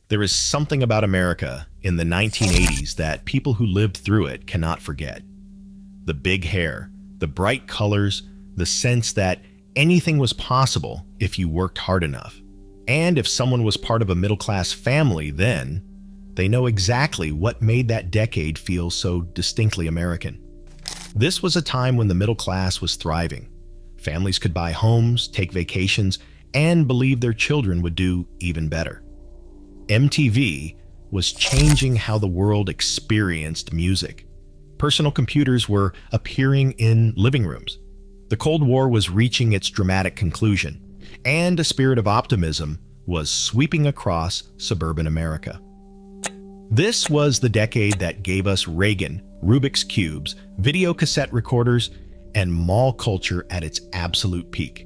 There is something about America in the 1980s that people who lived through it cannot forget. The big hair, the bright colors, the sense that anything was possible if you worked hard enough. And if someone was part of a middle-class family then, they know exactly what made that decade feel so distinctly American. This was a time when the middle class was thriving. Families could buy homes, take vacations, and believe their children would do even better. MTV was changing how the world experienced music. Personal computers were appearing in living rooms. The Cold War was reaching its dramatic conclusion, and a spirit of optimism was sweeping across suburban America. This was the decade that gave us Reagan, Rubik's Cubes, video cassette recorders, and mall culture at its absolute peak.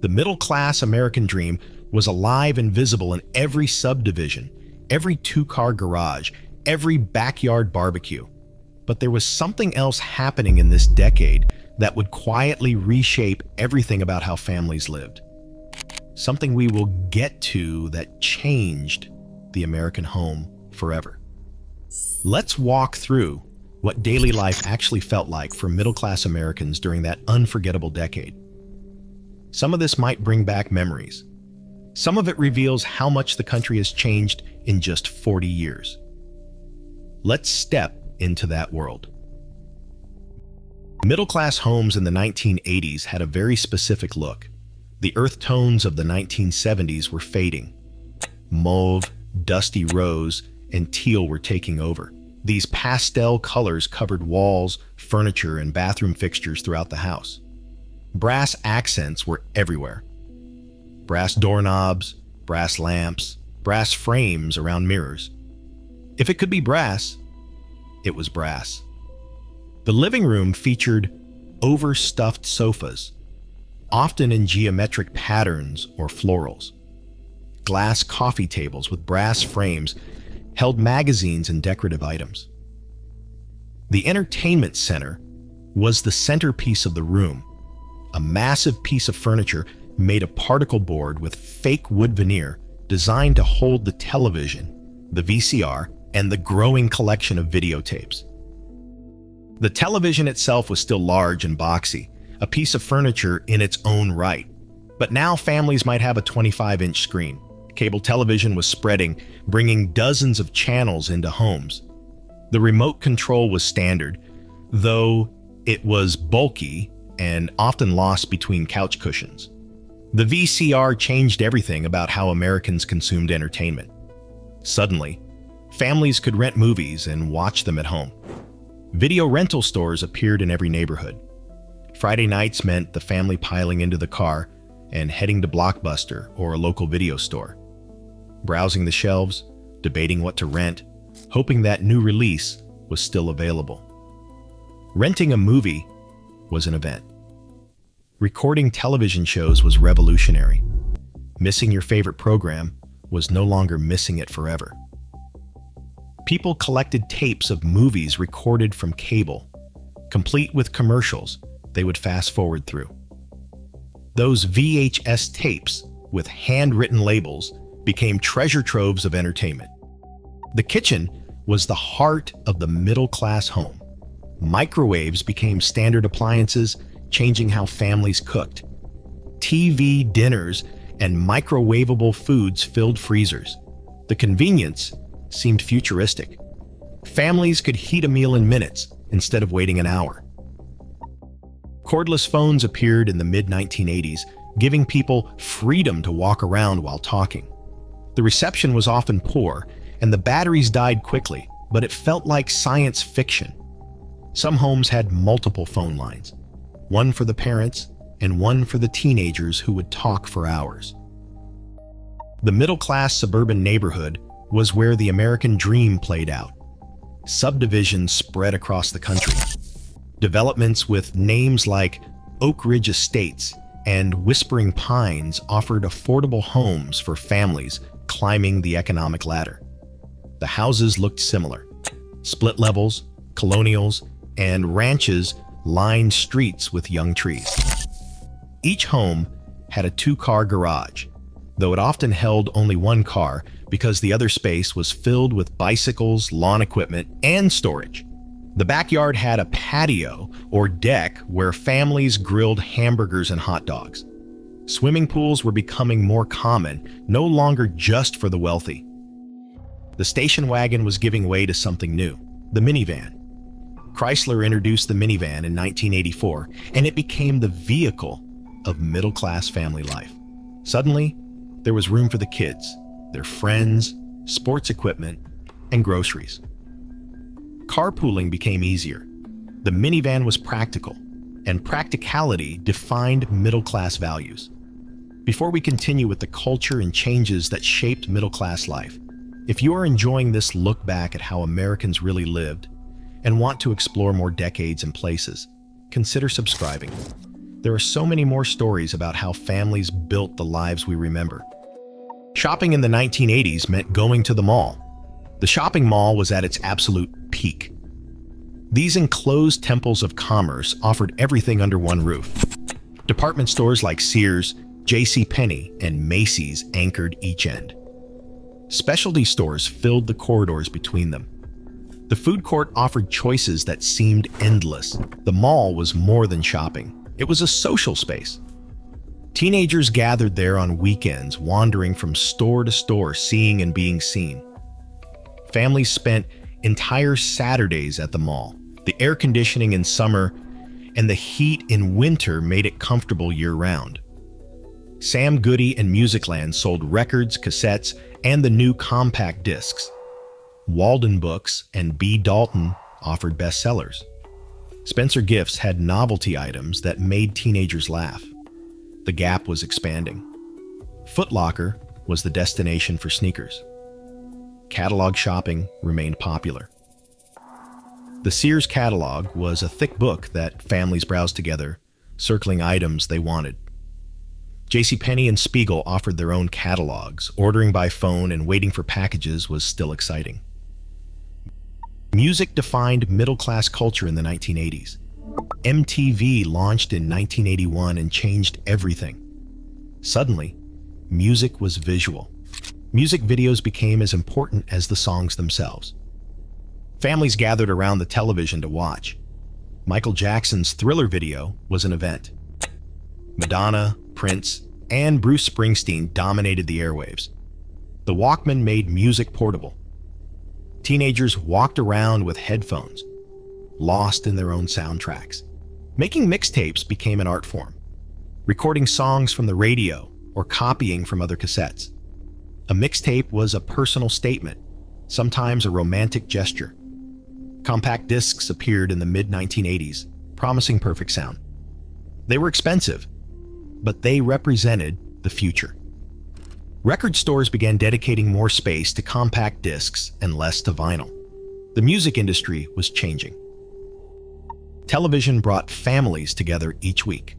The middle-class American dream was alive and visible in every subdivision, every two-car garage, every backyard barbecue. But there was something else happening in this decade that would quietly reshape everything about how families lived. Something we will get to that changed the American home forever. Let's walk through what daily life actually felt like for middle-class Americans during that unforgettable decade. Some of this might bring back memories. Some of it reveals how much the country has changed in just 40 years. Let's step into that world. Middle-class homes in the 1980s had a very specific look. The earth tones of the 1970s were fading. Mauve, dusty rose, and teal were taking over. These pastel colors covered walls, furniture, and bathroom fixtures throughout the house. Brass accents were everywhere. Brass doorknobs, brass lamps, brass frames around mirrors. If it could be brass, it was brass. The living room featured overstuffed sofas, often in geometric patterns or florals. Glass coffee tables with brass frames held magazines and decorative items. The entertainment center was the centerpiece of the room, a massive piece of furniture made of particle board with fake wood veneer designed to hold the television, the VCR, and the growing collection of videotapes. The television itself was still large and boxy, a piece of furniture in its own right. But now families might have a 25-inch screen. Cable television was spreading, bringing dozens of channels into homes. The remote control was standard, though it was bulky and often lost between couch cushions. The VCR changed everything about how Americans consumed entertainment. Suddenly, families could rent movies and watch them at home. Video rental stores appeared in every neighborhood. Friday nights meant the family piling into the car and heading to Blockbuster or a local video store. Browsing the shelves, debating what to rent, hoping that new release was still available. Renting a movie was an event. Recording television shows was revolutionary. Missing your favorite program was no longer missing it forever. People collected tapes of movies recorded from cable, complete with commercials they would fast forward through. Those VHS tapes with handwritten labels became treasure troves of entertainment. The kitchen was the heart of the middle-class home. Microwaves became standard appliances, changing how families cooked. TV dinners and microwavable foods filled freezers. The convenience seemed futuristic. Families could heat a meal in minutes instead of waiting an hour. Cordless phones appeared in the mid-1980s, giving people freedom to walk around while talking. The reception was often poor, and the batteries died quickly, but it felt like science fiction. Some homes had multiple phone lines, one for the parents and one for the teenagers who would talk for hours. The middle-class suburban neighborhood was where the American dream played out. Subdivisions spread across the country. Developments with names like Oak Ridge Estates and Whispering Pines offered affordable homes for families climbing the economic ladder. The houses looked similar. Split levels, colonials, and ranches lined streets with young trees. Each home had a two-car garage. Though it often held only one car, because the other space was filled with bicycles, lawn equipment, and storage. The backyard had a patio or deck where families grilled hamburgers and hot dogs. Swimming pools were becoming more common, no longer just for the wealthy. The station wagon was giving way to something new, the minivan. Chrysler introduced the minivan in 1984, and it became the vehicle of middle-class family life. Suddenly, there was room for the kids, their friends, sports equipment, and groceries. Carpooling became easier. The minivan was practical, and practicality defined middle-class values. Before we continue with the culture and changes that shaped middle-class life, if you are enjoying this look back at how Americans really lived and want to explore more decades and places, consider subscribing. There are so many more stories about how families built the lives we remember. Shopping in the 1980s meant going to the mall. The shopping mall was at its absolute peak. These enclosed temples of commerce offered everything under one roof. Department stores like Sears, JCPenney, and Macy's anchored each end. Specialty stores filled the corridors between them. The food court offered choices that seemed endless. The mall was more than shopping. It was a social space. Teenagers gathered there on weekends, wandering from store to store, seeing and being seen. Families spent entire Saturdays at the mall. The air conditioning in summer and the heat in winter made it comfortable year-round. Sam Goody and Musicland sold records, cassettes, and the new compact discs. Walden Books and B. Dalton offered bestsellers. Spencer Gifts had novelty items that made teenagers laugh. The Gap was expanding. Foot Locker was the destination for sneakers. Catalog shopping remained popular. The Sears catalog was a thick book that families browsed together, circling items they wanted. JCPenney and Spiegel offered their own catalogs. Ordering by phone and waiting for packages was still exciting. Music defined middle-class culture in the 1980s. MTV launched in 1981 and changed everything. Suddenly, music was visual. Music videos became as important as the songs themselves. Families gathered around the television to watch. Michael Jackson's Thriller video was an event. Madonna, Prince, and Bruce Springsteen dominated the airwaves. The Walkman made music portable. Teenagers walked around with headphones, lost in their own soundtracks. Making mixtapes became an art form, recording songs from the radio or copying from other cassettes. A mixtape was a personal statement, sometimes a romantic gesture. Compact discs appeared in the mid-1980s, promising perfect sound. They were expensive, but they represented the future. Record stores began dedicating more space to compact discs and less to vinyl. The music industry was changing. Television brought families together each week.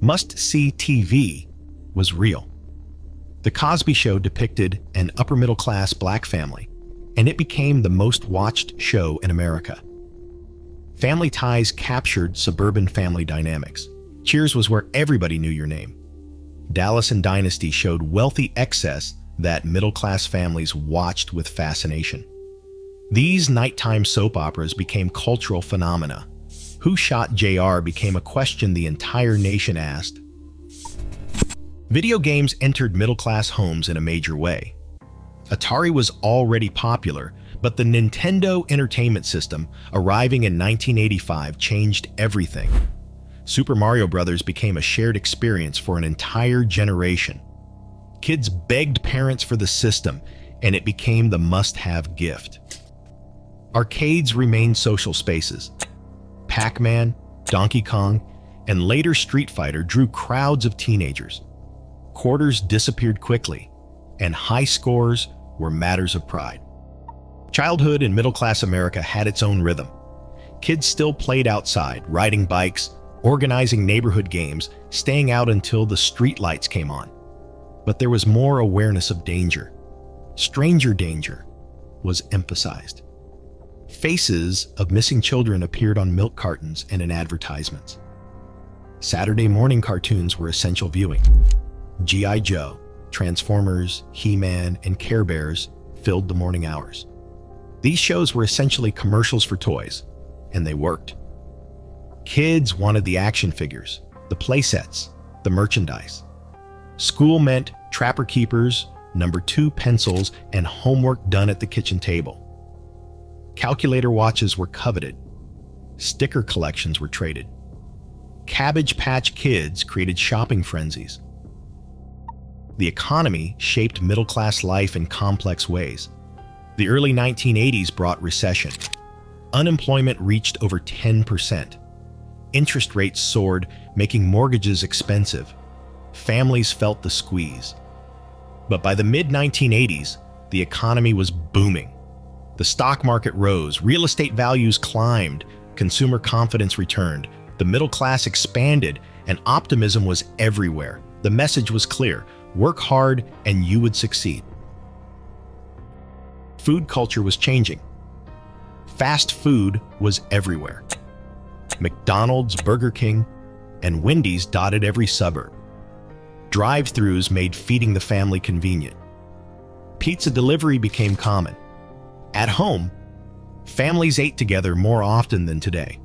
Must-see TV was real. The Cosby Show depicted an upper-middle-class black family, and it became the most-watched show in America. Family Ties captured suburban family dynamics. Cheers was where everybody knew your name. Dallas and Dynasty showed wealthy excess that middle-class families watched with fascination. These nighttime soap operas became cultural phenomena. Who Shot JR became a question the entire nation asked. Video games entered middle-class homes in a major way. Atari was already popular, but the Nintendo Entertainment System, arriving in 1985, changed everything. Super Mario Bros. Became a shared experience for an entire generation. Kids begged parents for the system, and it became the must-have gift. Arcades remained social spaces. Pac-Man, Donkey Kong, and later Street Fighter drew crowds of teenagers. Quarters disappeared quickly, and high scores were matters of pride. Childhood in middle-class America had its own rhythm. Kids still played outside, riding bikes, organizing neighborhood games, staying out until the street lights came on. But there was more awareness of danger. Stranger danger was emphasized. Faces of missing children appeared on milk cartons and in advertisements. Saturday morning cartoons were essential viewing. G.I. Joe, Transformers, He-Man, and Care Bears filled the morning hours. These shows were essentially commercials for toys, and they worked. Kids wanted the action figures, the playsets, the merchandise. School meant Trapper Keepers, number 2 pencils, and homework done at the kitchen table. Calculator watches were coveted. Sticker collections were traded. Cabbage Patch Kids created shopping frenzies. The economy shaped middle-class life in complex ways. The early 1980s brought recession. Unemployment reached over 10%. Interest rates soared, making mortgages expensive. Families felt the squeeze. But by the mid-1980s, the economy was booming. The stock market rose, real estate values climbed, consumer confidence returned, the middle class expanded, and optimism was everywhere. The message was clear: work hard and you would succeed. Food culture was changing. Fast food was everywhere. McDonald's, Burger King, and Wendy's dotted every suburb. Drive-thrus made feeding the family convenient. Pizza delivery became common. At home, families ate together more often than today.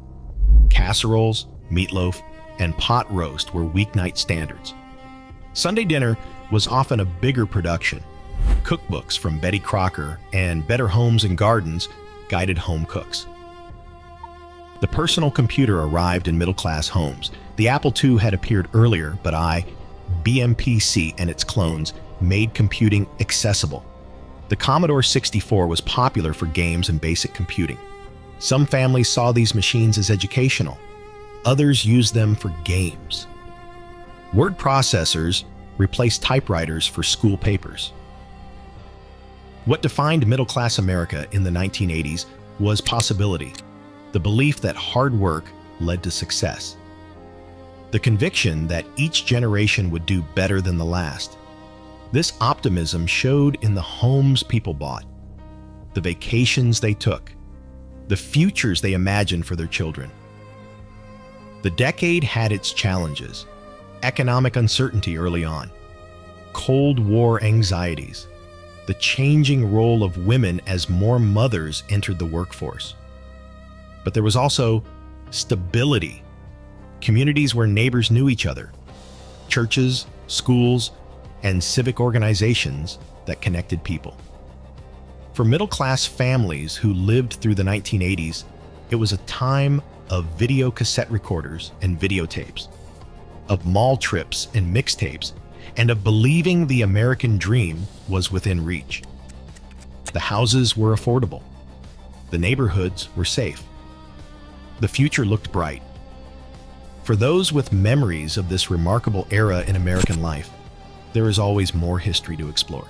Casseroles, meatloaf, and pot roast were weeknight standards. Sunday dinner was often a bigger production. Cookbooks from Betty Crocker and Better Homes and Gardens guided home cooks. The personal computer arrived in middle-class homes. The Apple II had appeared earlier, but BMPC and its clones made computing accessible. The Commodore 64 was popular for games and basic computing. Some families saw these machines as educational. Others used them for games. Word processors replaced typewriters for school papers. What defined middle-class America in the 1980s was possibility, the belief that hard work led to success, the conviction that each generation would do better than the last. This optimism showed in the homes people bought, the vacations they took, the futures they imagined for their children. The decade had its challenges: economic uncertainty early on, Cold War anxieties, the changing role of women as more mothers entered the workforce. But there was also stability, communities where neighbors knew each other, churches, schools, and civic organizations that connected people. For middle-class families who lived through the 1980s, it was a time of video cassette recorders and videotapes, of mall trips and mixtapes, and of believing the American dream was within reach. The houses were affordable. The neighborhoods were safe. The future looked bright. For those with memories of this remarkable era in American life, there is always more history to explore.